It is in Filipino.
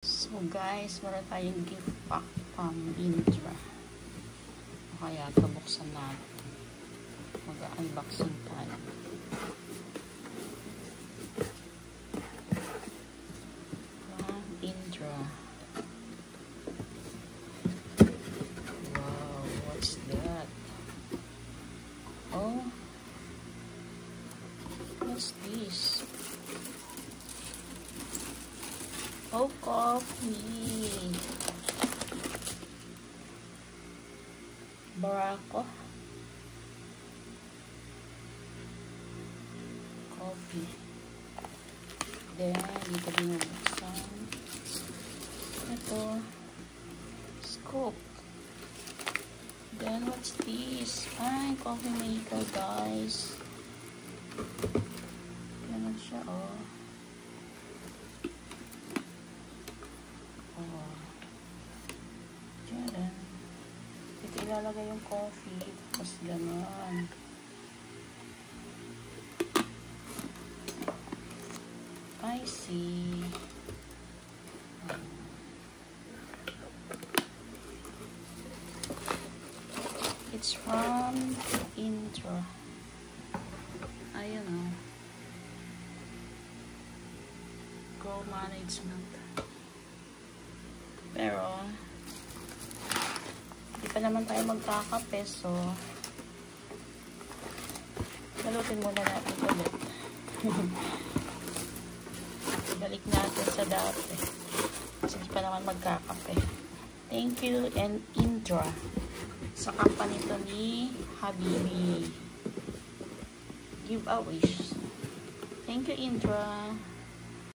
So guys, meron tayong gift pack from Indra. Kaya ito buksan natin. Mag-unboxing tayo. From Indra. Wow, what's that? Oh, what's this? Oh, coffee. Barako. Coffee. Then, dito binubuksan. Ito. Scoop. Then, what's this? Ay, coffee maker, guys. Ganun siya, oh. Diyan. Dito ilalagay yung coffee. Tapos gano'n. I see. It's from Indra. Ayun o. Grow management. Pero, hindi pa naman tayo magkakape, so, balutin muna natin ulit. Balik natin sa dati. Kasi hindi pa naman magkakape. Thank you, and Indra. Sa company to ni Habibi. Give a wish. Thank you, Indra.